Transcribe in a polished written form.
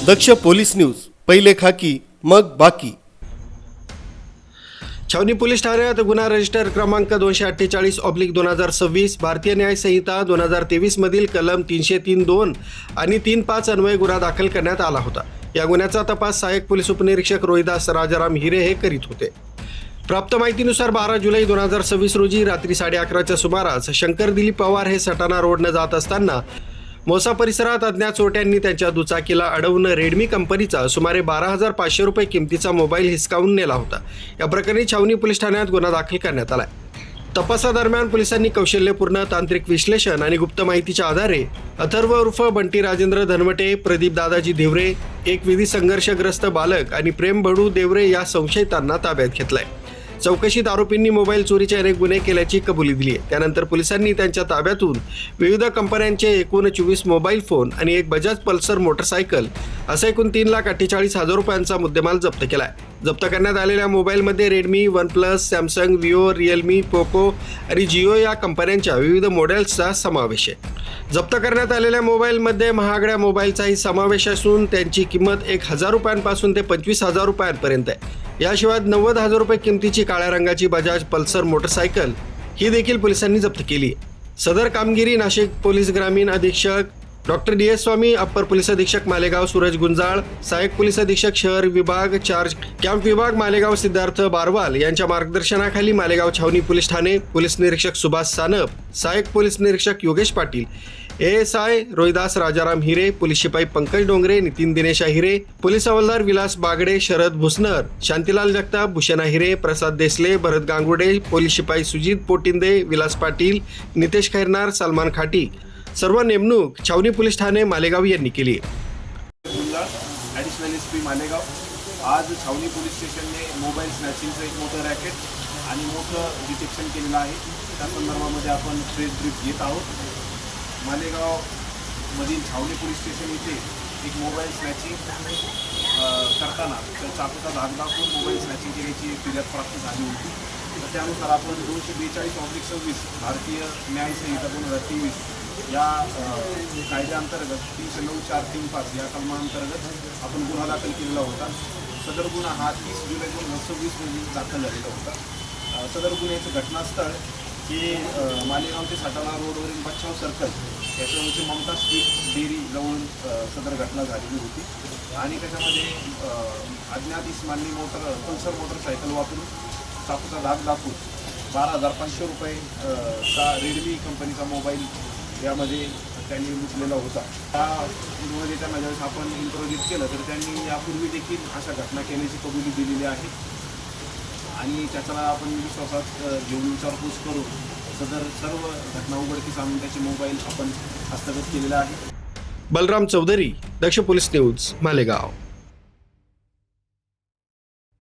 दक्ष police news, पहिले खाकी मग बाकी। छावनी पोलीस ठाण्यात गुन्हा रजिस्टर क्रमांक 248/2026 भारतीय न्याय संहिता 2023 मधील कलम 303(2) आणि 3(5) अन्वये गुन्हा दाखल करण्यात आला होता। या गुन्ह्याचा तपास सहाय्यक पोलीस उपनिरीक्षक रोहिदास राजाराम हिरे हे करीत होते। प्राप्त माहितीनुसार 12 जुलै 2026 रोजी रात्री 11:30च्या सुमारास शंकर दिलीप पवार हे सटाणा रोडनं जात असताना मोसा परिसरात अज्ञात चोरट्यांनी त्यांच्या दुचाकीला अडवून रेडमी कंपनीचा सुमारे 12,500 रुपये किमतीचा मोबाईल हिसकावून नेला होता। या प्रकरणी छावनी पोलीस ठाण्यात गुन्हा दाखल करण्यात आला। तपासादरम्यान पोलिसांनी कौशल्यपूर्ण तांत्रिक विश्लेषण आणि गुप्त माहितीच्या आधारे अथर्व उर्फ बंटी राजेंद्र धनवटे, प्रदीप दादाजी देवरे, एक विधी संघर्षग्रस्त बालक आणि प्रेम बडू देवरे या संशयितांना ताब्यात घेतलाय। चौकशीत आरोपींनी मोबाईल चोरीचे अनेक गुन्हे केल्याची कबुली दिली आहे। त्यानंतर पोलिसांनी त्यांच्या ताब्यातून विविध कंपन्यांचे एकूण 24 मोबाईल फोन आणि एक बजाज पल्सर मोटरसायकल असा एकूण 3,48,000 रुपयांचा मुद्देमाल जप्त केलाय। जप्त करण्यात आलेल्या मोबाईलमध्ये Redmi, one plus, Samsung, Vivo, Realme, Poco आणि जिओ या कंपन्यांच्या विविध मॉडेल्सचा समावेश आहे। जप्त करण्यात आलेल्या मोबाईलमध्ये महागड्या मोबाईलचाही समावेश असून त्यांची किंमत 1,000 रुपयांपासून ते 25,000 रुपयांपर्यंत आहे। याशिवाय 90,000 रुपये किमतीची काळ्या रंगाची बजाज पल्सर मोटरसायकल ही देखील पोलिसांनी जप्त केली। सदर कामगिरी नाशिक पोलीस ग्रामीण अधीक्षक डॉक्टर DS स्वामी, अप्पर पोलीस अधीक्षक मालेगाव सूरज गुंजाळ, सहाय्यक पोलीस अधीक्षक शहर विभाग चार्ज कॅम्प विभाग मालेगाव सिद्धार्थ बारवाल यांच्या मार्गदर्शनाखाली मालेगाव छावनी पोलीस ठाणे, पोलीस निरीक्षक सुभाष सानप, सहाय्यक पोलीस निरीक्षक योगेश पाटील, ASI रोहिदास राजाराम हिरे, पोलीस शिपाई पंकज डोंगरे, नितीन दिनेश हिरे, पोलीस हवालदार विलास बागडे, शरद भुसनर, शांतीलाल जगताप, भूषणा हिरे, प्रसाद देसले, भरत गांगुडे, पोलीस शिपाई सुजित पोटिंदे, विलास पाटील, नितेश खैरनार, सलमान खाटी सर्व नेमणूक छावनी पोलीस ठाणे मालेगाव यांनी केली। ॲडिशनल SP मालेगाव आज छावनी पोलीस स्टेशनने मोबाईल स्नॅचिंगचं एक मोठं रॅकेट आणि मोठं डिटेक्शन केलेलं आहे। त्या संदर्भामध्ये आपण प्रेस ब्रीफ घेत आहोत। मालेगावमधील छावनी पोलीस स्टेशन इथे एक मोबाईल स्नॅचिंग करताना चाकूचा धाक दाखवून मोबाईल स्नॅचिंग केल्याची फिर्याद प्राप्त झाली होती। तर त्यानुसार आपण 242/26 भारतीय न्याय संहिता 2023 या कायद्याअंतर्गत 309(4)(3)(5) या कलमाअंतर्गत आपण गुन्हा दाखल केलेला होता। सदर गुन्हा हा 30 जुलै 2026 रोजी दाखल झालेला होता। सदर गुन्ह्याचं घटनास्थळ हे मालेगाव ते सटाणा रोडवरील बचाव सर्कल याच्यावरची ममता स्ट्रीट डेअरी जवळून सदर घटना झालेली होती आणि त्याच्यामध्ये अज्ञात इस्माननी पल्सर मोटरसायकल वापरून चाकूचा धाक दाखवून 12,500 रुपये चा रेडमी कंपनीचा मोबाईल यामध्ये त्यांनी लुटलेला होता। त्यामध्ये त्यांना ज्यावेळेस आपण इंट्रोड्यूस केलं तर त्यांनी यापूर्वी देखील अशा घटना केल्याची कबुली दिलेली आहे आणि त्याचा आपण विश्वासात घेऊन विचारपूस करून सदर सर्व घटना उघडकीस आणून त्याचे मोबाईल आपण हस्तगत केलेला आहे। बलराम चौधरी, दक्ष पोलीस न्यूज, मालेगाव।